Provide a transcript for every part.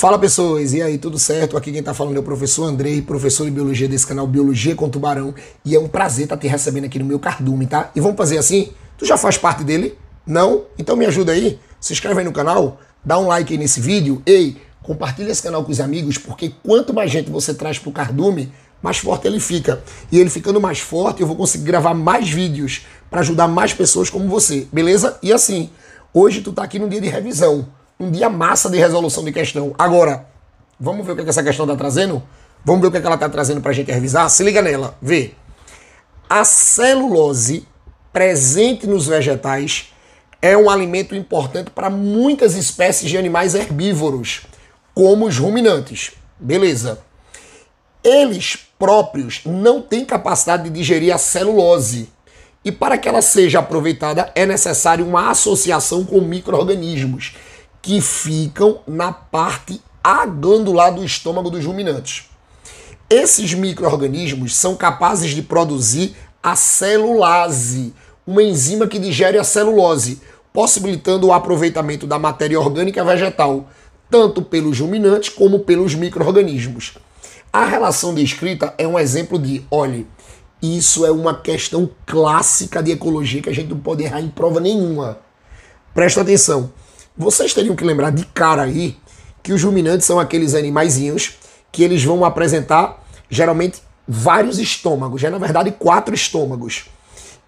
Fala pessoas, e aí, tudo certo? Aqui quem tá falando é o professor Andrei, professor de Biologia desse canal Biologia com Tubarão, e é um prazer estar te recebendo aqui no meu cardume, tá? E vamos fazer assim, tu já faz parte dele? Não? Então me ajuda aí, se inscreve aí no canal, dá um like aí nesse vídeo, compartilha esse canal com os amigos, porque quanto mais gente você traz pro cardume, mais forte ele fica. E ele ficando mais forte, eu vou conseguir gravar mais vídeos para ajudar mais pessoas como você, beleza? E assim, hoje tu tá aqui num dia de revisão, um dia massa de resolução de questão. Agora, vamos ver o que essa questão está trazendo? Vamos ver o que ela está trazendo para a gente revisar? Se liga nela, vê. A celulose presente nos vegetais é um alimento importante para muitas espécies de animais herbívoros, como os ruminantes. Beleza. Eles próprios não têm capacidade de digerir a celulose. E para que ela seja aproveitada, é necessário uma associação com micro-organismos que ficam na parte aglandular do estômago dos ruminantes. Esses micro-organismos são capazes de produzir a celulase, uma enzima que digere a celulose, possibilitando o aproveitamento da matéria orgânica vegetal, tanto pelos ruminantes como pelos micro-organismos. A relação descrita é um exemplo de, olha, isso é uma questão clássica de ecologia que a gente não pode errar em prova nenhuma. Presta atenção. Vocês teriam que lembrar de cara aí que os ruminantes são aqueles animaizinhos que eles vão apresentar geralmente vários estômagos, na verdade 4 estômagos.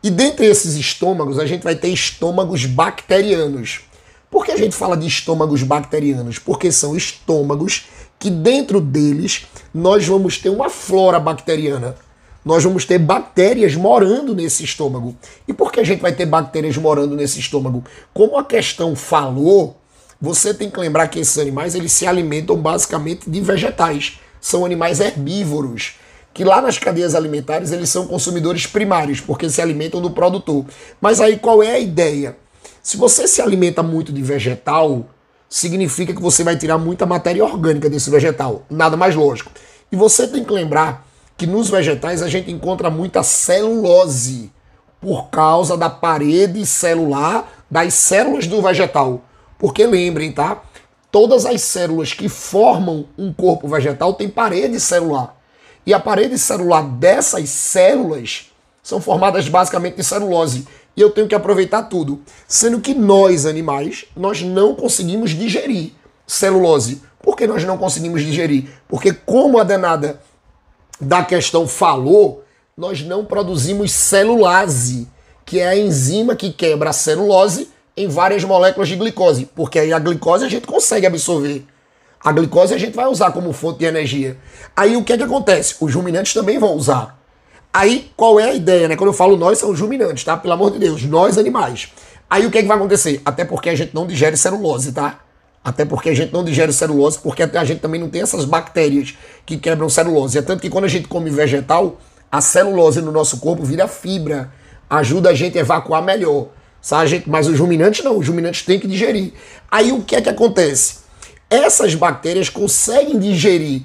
E dentre esses estômagos a gente vai ter estômagos bacterianos. Por que a gente fala de estômagos bacterianos? Porque são estômagos que dentro deles nós vamos ter uma flora bacteriana. Nós vamos ter bactérias morando nesse estômago. E por que a gente vai ter bactérias morando nesse estômago? Como a questão falou, você tem que lembrar que esses animais eles se alimentam basicamente de vegetais. São animais herbívoros, que lá nas cadeias alimentares eles são consumidores primários, porque se alimentam do produtor. Mas aí qual é a ideia? Se você se alimenta muito de vegetal, significa que você vai tirar muita matéria orgânica desse vegetal. Nada mais lógico. E você tem que lembrar que nos vegetais a gente encontra muita celulose por causa da parede celular das células do vegetal. Porque lembrem, tá? Todas as células que formam um corpo vegetal têm parede celular. E a parede celular dessas células são formadas basicamente de celulose. E eu tenho que aproveitar tudo. Sendo que nós, animais, nós não conseguimos digerir celulose. Por que nós não conseguimos digerir? Porque como a danada da questão falou, nós não produzimos celulase, que é a enzima que quebra a celulose em várias moléculas de glicose, porque aí a glicose a gente consegue absorver. A glicose a gente vai usar como fonte de energia. Aí o que é que acontece? Os ruminantes também vão usar. Aí qual é a ideia, né? Quando eu falo nós, são os ruminantes, tá? Pelo amor de Deus, nós animais. Aí o que é que vai acontecer? Até porque a gente não digere celulose, tá? Até porque a gente não digere celulose, porque a gente também não tem essas bactérias que quebram celulose. É tanto que quando a gente come vegetal, a celulose no nosso corpo vira fibra, ajuda a gente a evacuar melhor. Sabe? Mas os ruminantes não, os ruminantes têm que digerir. Aí o que é que acontece? Essas bactérias conseguem digerir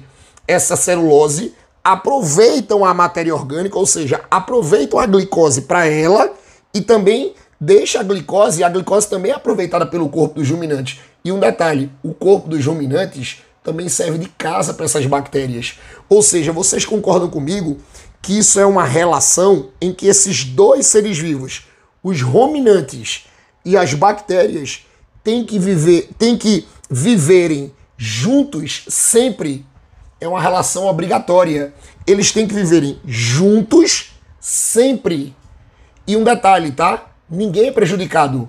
essa celulose, aproveitam a matéria orgânica, ou seja, aproveitam a glicose para ela e também deixa a glicose também é aproveitada pelo corpo dos ruminantes. E um detalhe, o corpo dos ruminantes também serve de casa para essas bactérias. Ou seja, vocês concordam comigo que isso é uma relação em que esses dois seres vivos, os ruminantes e as bactérias, têm que viverem juntos sempre. É uma relação obrigatória. Eles têm que viverem juntos sempre. E um detalhe, tá? Ninguém é prejudicado.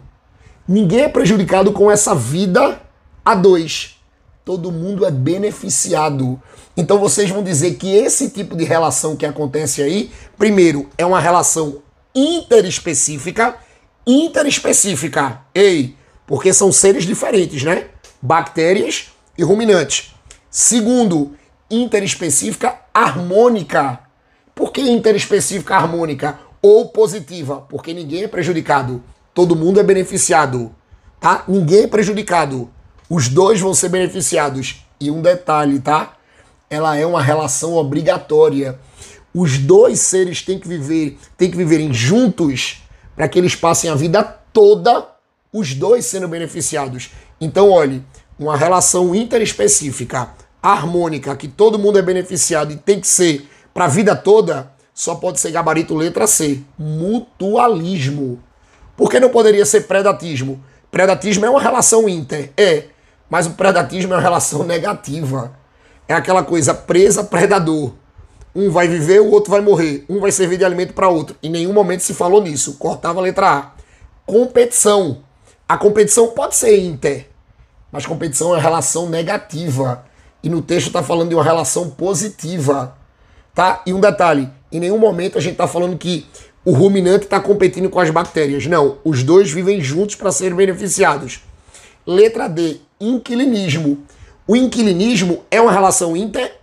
Ninguém é prejudicado com essa vida a dois. Todo mundo é beneficiado. Então vocês vão dizer que esse tipo de relação que acontece aí, primeiro, é uma relação interespecífica. Porque são seres diferentes, né? Bactérias e ruminantes. Segundo, interespecífica harmônica. Por que interespecífica harmônica? Ou positiva, porque ninguém é prejudicado. Todo mundo é beneficiado, tá? Ninguém é prejudicado. Os dois vão ser beneficiados. E um detalhe, tá? Ela é uma relação obrigatória. Os dois seres têm que viverem juntos para que eles passem a vida toda, os dois sendo beneficiados. Então, olhe, uma relação interespecífica, harmônica, que todo mundo é beneficiado e tem que ser para a vida toda, só pode ser gabarito letra C, mutualismo. Por que não poderia ser predatismo? Predatismo é uma relação inter, mas o predatismo é uma relação negativa. É aquela coisa presa-predador. Um vai viver, o outro vai morrer. Um vai servir de alimento para outro. Em nenhum momento se falou nisso. Cortava a letra A. Competição. A competição pode ser inter, mas competição é uma relação negativa. E no texto está falando de uma relação positiva. Tá? E um detalhe, em nenhum momento a gente está falando que o ruminante está competindo com as bactérias. Não, os dois vivem juntos para serem beneficiados. Letra D, inquilinismo. O inquilinismo é uma relação inter?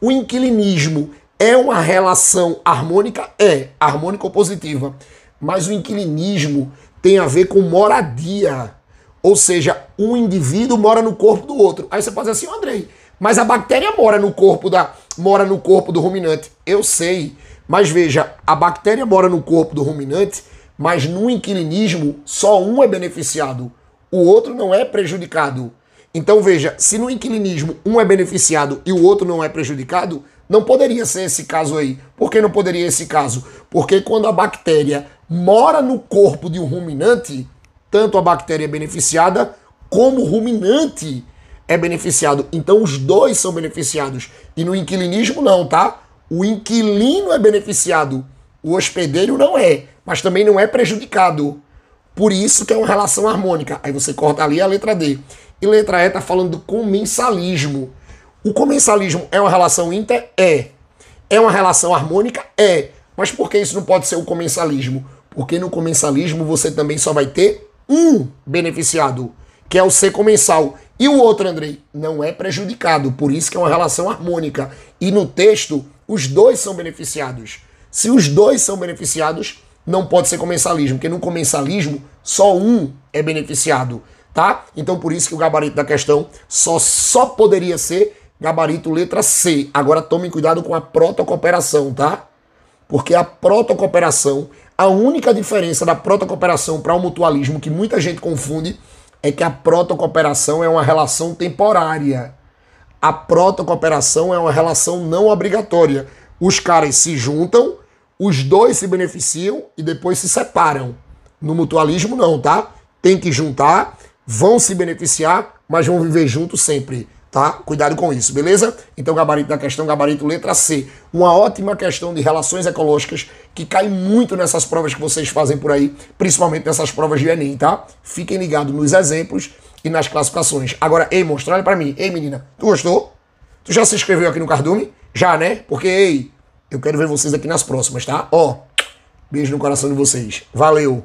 O inquilinismo é uma relação harmônica? Harmônica ou positiva. Mas o inquilinismo tem a ver com moradia. Ou seja, um indivíduo mora no corpo do outro. Aí você pode dizer assim, Andrei, mas a bactéria mora no corpo do ruminante. Eu sei, mas veja, a bactéria mora no corpo do ruminante, mas no inquilinismo só um é beneficiado, o outro não é prejudicado. Então veja, se no inquilinismo um é beneficiado e o outro não é prejudicado, não poderia ser esse caso aí. Por que não poderia esse caso? Porque quando a bactéria mora no corpo de um ruminante, tanto a bactéria é beneficiada como o ruminante é beneficiado. Então os dois são beneficiados. E no inquilinismo não, tá? O inquilino é beneficiado, o hospedeiro não é, mas também não é prejudicado. Por isso que é uma relação harmônica. Aí você corta ali a letra D. E letra E está falando do comensalismo. O comensalismo é uma relação inter? É uma relação harmônica? Mas por que isso não pode ser o comensalismo? Porque no comensalismo você também só vai ter um beneficiado, que é o ser comensal. E o outro, Andrei, não é prejudicado. Por isso que é uma relação harmônica. E no texto, os dois são beneficiados. Se os dois são beneficiados, não pode ser comensalismo, porque no comensalismo só um é beneficiado, tá? Então por isso que o gabarito da questão só poderia ser gabarito letra C. Agora tomem cuidado com a protocooperação, tá? Porque a protocooperação, a única diferença da protocooperação para o mutualismo, que muita gente confunde, é que a protocooperação é uma relação temporária. A protocooperação é uma relação não obrigatória. Os caras se juntam, os dois se beneficiam e depois se separam. No mutualismo não, tá? Tem que juntar, vão se beneficiar, mas vão viver juntos sempre, tá? Cuidado com isso, beleza? Então gabarito da questão, gabarito letra C. Uma ótima questão de relações ecológicas que cai muito nessas provas que vocês fazem por aí, principalmente nessas provas de Enem, tá? Fiquem ligados nos exemplos e nas classificações. Agora, ei, monstro, olha pra mim. Ei, menina, tu gostou? Tu já se inscreveu aqui no Cardume? Já, né? Porque, ei, eu quero ver vocês aqui nas próximas, tá? Ó, beijo no coração de vocês. Valeu!